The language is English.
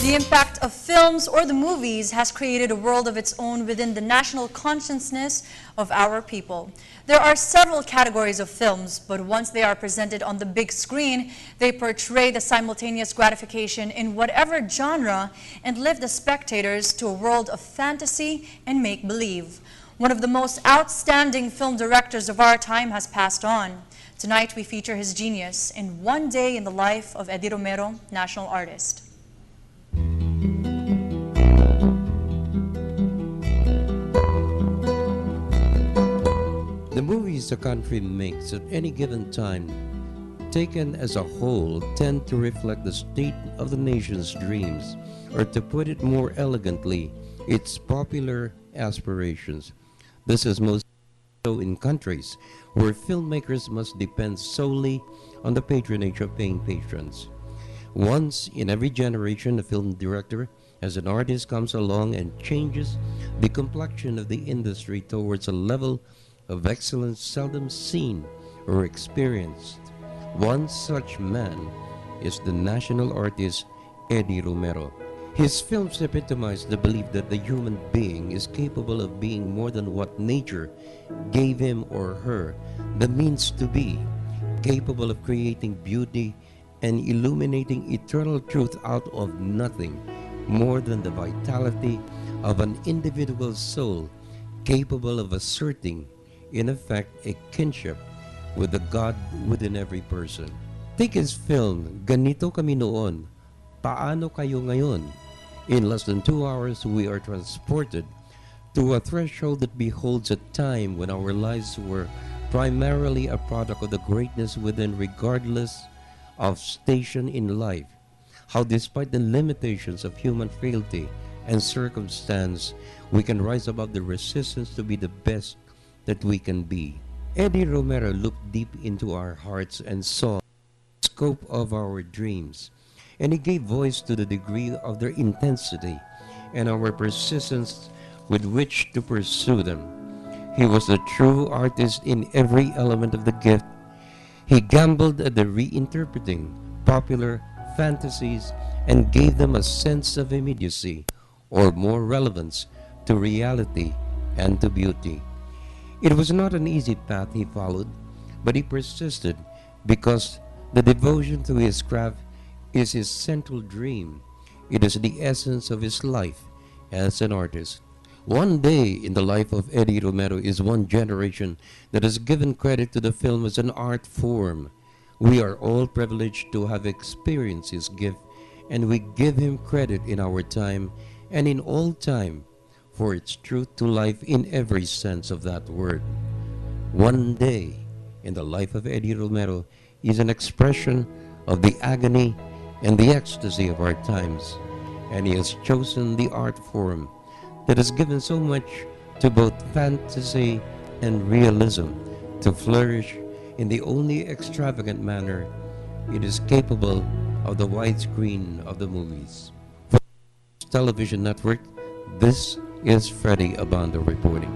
The impact of films or the movies has created a world of its own within the national consciousness of our people. There are several categories of films, but once they are presented on the big screen, they portray the simultaneous gratification in whatever genre and lift the spectators to a world of fantasy and make-believe. One of the most outstanding film directors of our time has passed on. Tonight we feature his genius in One Day in the Life of Eddie Romero, national artist. The movies the country makes at any given time, taken as a whole, tend to reflect the state of the nation's dreams, or to put it more elegantly, its popular aspirations. This is most so in countries where filmmakers must depend solely on the patronage of paying patrons. Once in every generation, a film director as an artist comes along and changes the complexion of the industry towards a level of excellence seldom seen or experienced. One such man is the national artist Eddie Romero. His films epitomize the belief that the human being is capable of being more than what nature gave him or her the means to be, capable of creating beauty and illuminating eternal truth out of nothing, more than the vitality of an individual soul, capable of asserting, in effect, a kinship with the God within every person. Take his film, Ganito Kami Noon, Paano Kayo Ngayon? In less than 2 hours, we are transported to a threshold that beholds a time when our lives were primarily a product of the greatness within, regardless of station in life. How despite the limitations of human frailty and circumstance, we can rise above the resistance to be the best that we can be. Eddie Romero looked deep into our hearts and saw the scope of our dreams, and he gave voice to the degree of their intensity and our persistence with which to pursue them. He was a true artist in every element of the gift. He gambled at the reinterpreting popular fantasies and gave them a sense of immediacy or more relevance to reality and to beauty. It was not an easy path he followed, but he persisted because the devotion to his craft is his central dream. It is the essence of his life as an artist. One Day in the Life of Eddie Romero is one generation that has given credit to the film as an art form. We are all privileged to have experienced his gift, and we give him credit in our time and in all time for its truth to life in every sense of that word. One Day in the Life of Eddie Romero is an expression of the agony and the ecstasy of our times, and he has chosen the art form that has given so much to both fantasy and realism to flourish in the only extravagant manner it is capable of the widescreen of the movies. For the television network, this is Freddie Abando reporting.